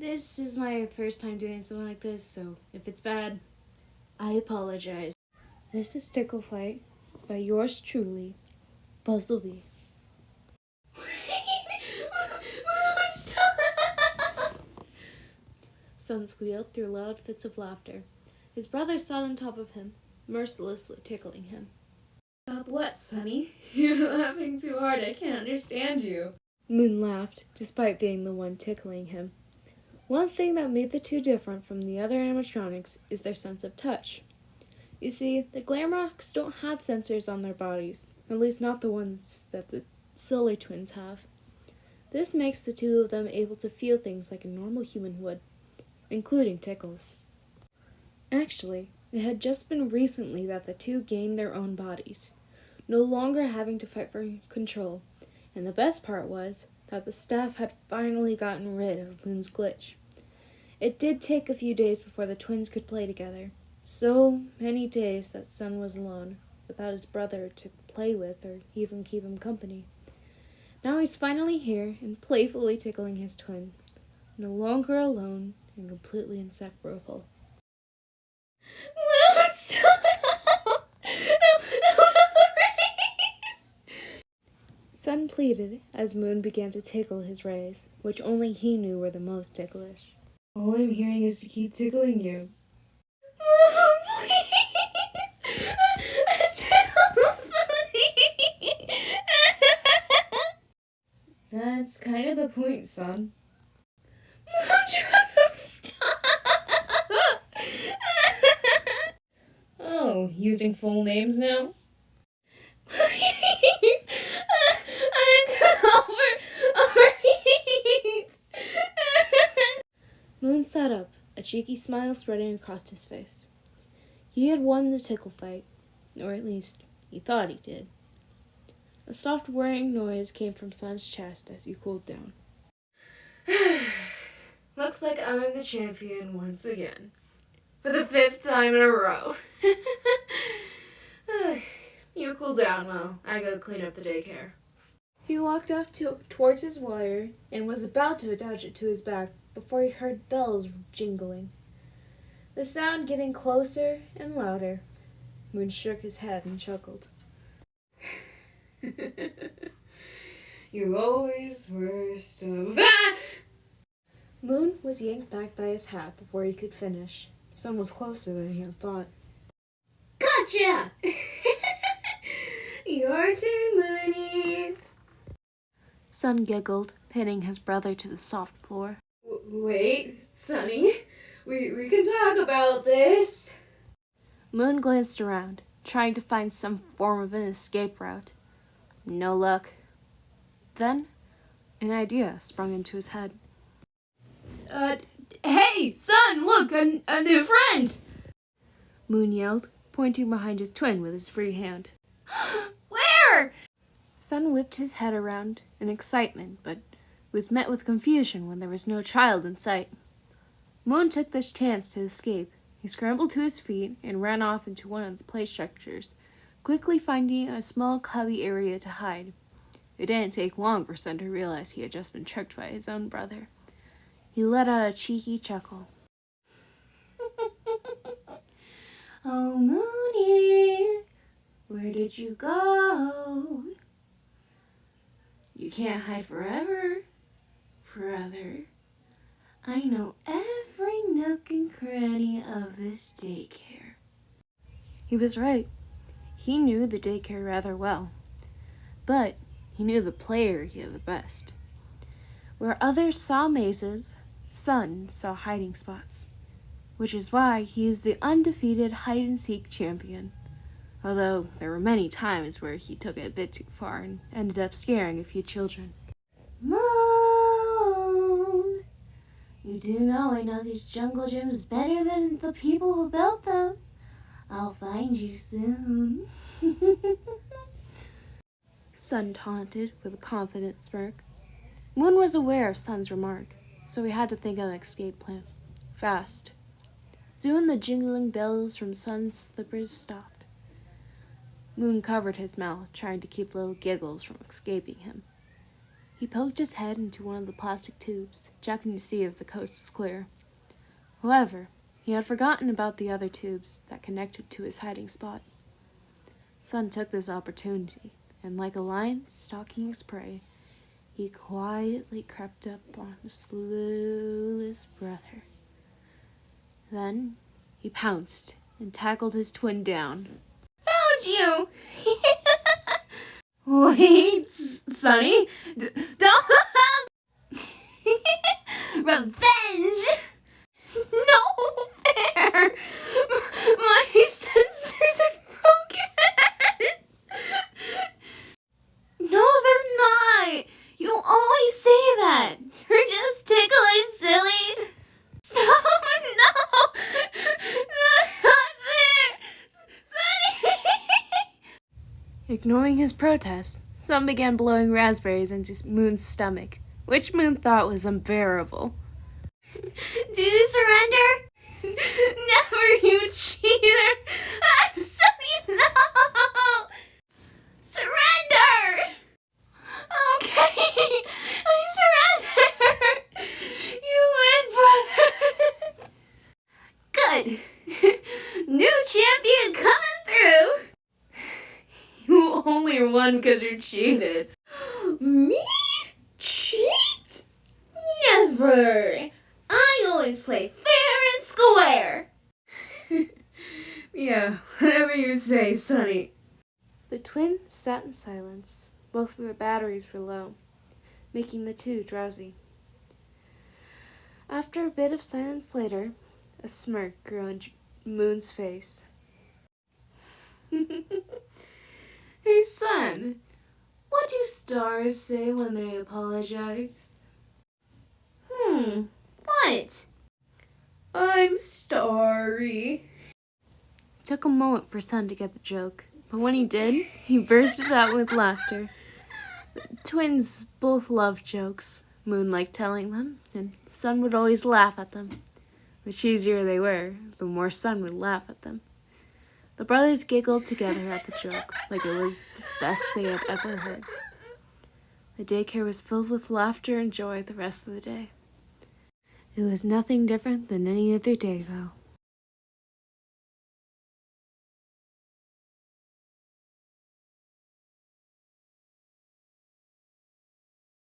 This is my first time doing something like this, so if it's bad, I apologize. This is Tickle Fight by yours truly, Buzzelbee. Son squealed through loud fits of laughter. His brother sat on top of him, mercilessly tickling him. Stop what, Sonny? You're laughing too hard. I can't understand you. Moon laughed, despite being the one tickling him. One thing that made the two different from the other animatronics is their sense of touch. You see, the Glamrocks don't have sensors on their bodies, at least not the ones that the Solar Twins have. This makes the two of them able to feel things like a normal human would, including tickles. Actually, it had just been recently that the two gained their own bodies, no longer having to fight for control, and the best part was that the staff had finally gotten rid of Moon's glitch. It did take a few days before the twins could play together, so many days that Sun was alone, without his brother to play with or even keep him company. Now he's finally here and playfully tickling his twin, no longer alone and completely inseparable. Sun pleaded as Moon began to tickle his rays, which only he knew were the most ticklish. All I'm hearing is to keep tickling you. That's kind of the point, son. Oh, using full names now? Please! I'm overheat! Moon sat up, a cheeky smile spreading across his face. He had won the tickle fight, or at least he thought he did. A soft whirring noise came from Sun's chest as he cooled down. Looks like I'm the champion once again. For the 5th time in a row. You cool down while I go clean up the daycare. He walked off towards his wire and was about to attach it to his back before he heard bells jingling. The sound getting closer and louder. Moon shook his head and chuckled. You always worst of... Moon was yanked back by his hat before he could finish. Sun was closer than he had thought. Gotcha! Your turn, Moony. Sun giggled, pinning his brother to the soft floor. Wait, Sonny. We can talk about this. Moon glanced around, trying to find some form of an escape route. No luck. Then, an idea sprung into his head. Hey, son, look, a new friend! Moon yelled, pointing behind his twin with his free hand. Where? Sun whipped his head around in excitement, but was met with confusion when there was no child in sight. Moon took this chance to escape. He scrambled to his feet and ran off into one of the play structures, quickly finding a small cubby area to hide. It didn't take long for Sun to realize he had just been tricked by his own brother. He let out a cheeky chuckle. Oh, Moony, where did you go? You can't hide forever, brother. I know every nook and cranny of this daycare. He was right. He knew the daycare rather well. But he knew the play area the best. Where others saw mazes, Sun saw hiding spots, which is why he is the undefeated hide-and-seek champion, although there were many times where he took it a bit too far and ended up scaring a few children. Moon, you do know I know these jungle gyms better than the people who built them. I'll find you soon. Sun taunted with a confident smirk. Moon was aware of Sun's remark, so he had to think of an escape plan. Fast. Soon the jingling bells from Sun's slippers stopped. Moon covered his mouth, trying to keep little giggles from escaping him. He poked his head into one of the plastic tubes, checking to see if the coast was clear. However, he had forgotten about the other tubes that connected to his hiding spot. Sun took this opportunity, and like a lion stalking his prey, he quietly crept up on his clueless brother. Then he pounced and tackled his twin down. Found you! Wait, Sonny, don't revenge! No fair! My sensors are broken! No, they're not! You always say that! You're just ticklish, silly! Stop! No! Not fair! Sonny! Ignoring his protest, Sun began blowing raspberries into Moon's stomach, which Moon thought was unbearable. Do you surrender? Never, you cheater! Sonny, no! Surrender! Okay, I surrender! You win, brother! Good! New champion coming through! You only won because you cheated. Me? Cheat? Never! I always play fair and square! Yeah, whatever you say, Sonny. The twins sat in silence. Both of their batteries were low, making the two drowsy. After a bit of silence later, a smirk grew on Moon's face. Hey, son, what do stars say when they apologize? What? I'm sorry. It took a moment for Sun to get the joke, but when he did, he bursted out with laughter. The twins both loved jokes. Moon liked telling them, and Sun would always laugh at them. The cheesier they were, the more Sun would laugh at them. The brothers giggled together at the joke, like it was the best they had ever heard. The daycare was filled with laughter and joy the rest of the day. It was nothing different than any other day, though.